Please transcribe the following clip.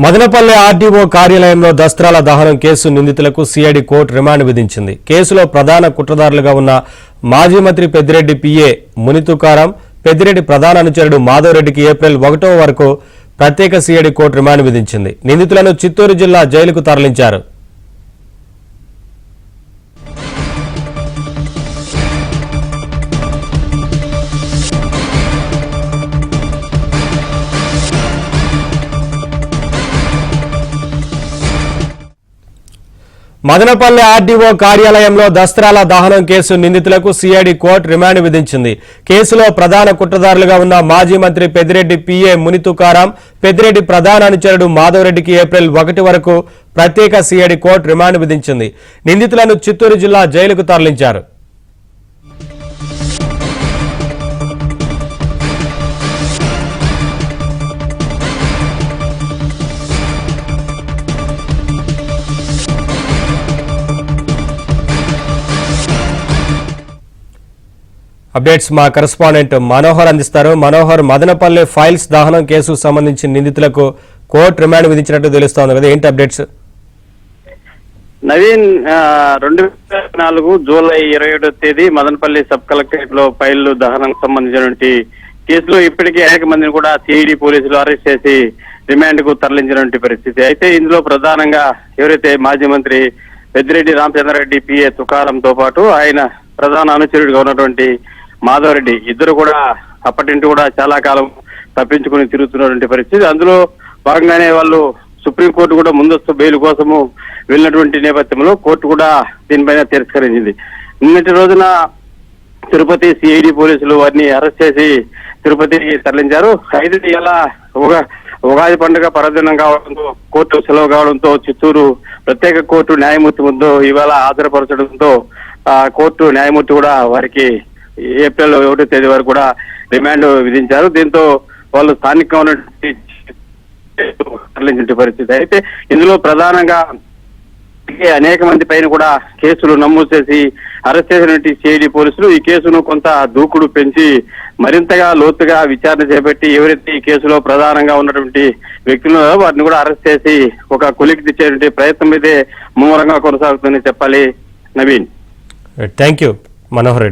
Madanapalle RDO కార్యాలయంలో దస్త్రాల దహనం case నిందితులకు సిఐడి కోర్టు రిమాండ్ విధించింది. కేసులో ప్రధాన కుట్రదారులుగా ఉన్న మాజీ మంత్రి పెద్దిరెడ్డి పిఏ మునితుకారం, పెద్దిరెడ్డి ప్రధాన అనుచరుడు మాధవరెడ్డికి ఏప్రిల్ 1 వరకు ప్రత్యేక సిఐడి కోర్టు రిమాండ్ విధించింది. నిందితులను చిత్తూరు జిల్లా జైలుకు తరలించారు. మదనపల్లె ఆర్డీఓ కార్యాలయంలో దస్త్రాల దహనం కేసు నిందితులకు సిఐడి కోర్టు రిమాండ్ విధించింది. కేసులో ప్రధాన కుట్రదారులుగా ఉన్న మాజీ మంత్రి పెద్దిరెడ్డి పిఏ మునితుకారం, పెద్దిరెడ్డి ప్రధాన అనుచరుడు మాధవరెడ్డికి ఏప్రిల్ 1 వరకు ప్రత్యేక సిఐడి కోర్టు రిమాండ్ విధించింది. నిందితులను చిత్తూరు జిల్లా జైలుకు తరలించారు. అప్డేట్స్ మా కరెస్పాండెంట్ మనోహర్ అందిస్తారు. మనోహర్, మదనపల్లె ఫైల్స్ దహనం కేసుకు సంబంధించి నిందితులకు కోర్టు రిమాండ్ విధించినట్టు తెలుస్తోంది కదా, ఏంటి అప్డేట్స్? నవీన్, 2004 జూలై 27వ తేదీ మదనపల్లి సబ్ కలెక్టరేట్ లో ఫైళ్లు దహనం సంబంధించినటువంటి కేసులో ఇప్పటికే అనేక మందిని కూడా సిఐడి పోలీసులు అరెస్ట్ చేసి రిమాండ్ కు తరలించినటువంటి పరిస్థితి. అయితే ఇందులో ప్రధానంగా ఎవరైతే మాజీ మంత్రి పెద్దిరెడ్డి రామచంద్రారెడ్డి పిఏ తుకారంతో పాటు ఆయన ప్రధాన అనుచరుడిగా ఉన్నటువంటి మాధవరెడ్డి ఇద్దరు కూడా అప్పటింటి కూడా చాలా కాలం తప్పించుకుని తిరుగుతున్నటువంటి పరిస్థితి. అందులో భాగంగానే వాళ్ళు సుప్రీంకోర్టు కూడా ముందస్తు బెయిల్ కోసము వెళ్ళినటువంటి నేపథ్యంలో కోర్టు కూడా దీనిపైన తిరస్కరించింది. నిన్నటి రోజున తిరుపతి సిఐడి పోలీసులు వారిని అరెస్ట్ చేసి తిరుపతికి తరలించారు. అయితే ఇలా ఉగాది పండుగ పర్వదినం కావడంతో కోర్టు సెలవు కావడంతో చిత్తూరు ప్రత్యేక కోర్టు న్యాయమూర్తి ముందు ఇవాళ హాజరుపరచడంతో కోర్టు న్యాయమూర్తి కూడా వారికి ఏప్రిల్ 1వ తేదీ వరకు కూడా రిమాండ్ విధించారు. దీంతో వాళ్ళు స్థానికంగా ఉన్నటువంటి పరిస్థితి. అయితే ఇందులో ప్రధానంగా అనేక మంది పైన కూడా కేసులు నమోదు చేసి అరెస్ట్ చేసినటువంటి సిఐడి పోలీసులు ఈ కేసును కొంత దూకుడు పెంచి మరింతగా లోతుగా విచారణ చేపట్టి ఎవరైతే ఈ కేసులో ప్రధానంగా ఉన్నటువంటి వ్యక్తులు వారిని కూడా అరెస్ట్ చేసి ఒక కొలికి తెచ్చేటువంటి ప్రయత్నం మీదే ముమ్మరంగా కొనసాగుతుందని చెప్పాలి. Naveen, thank you Manohar.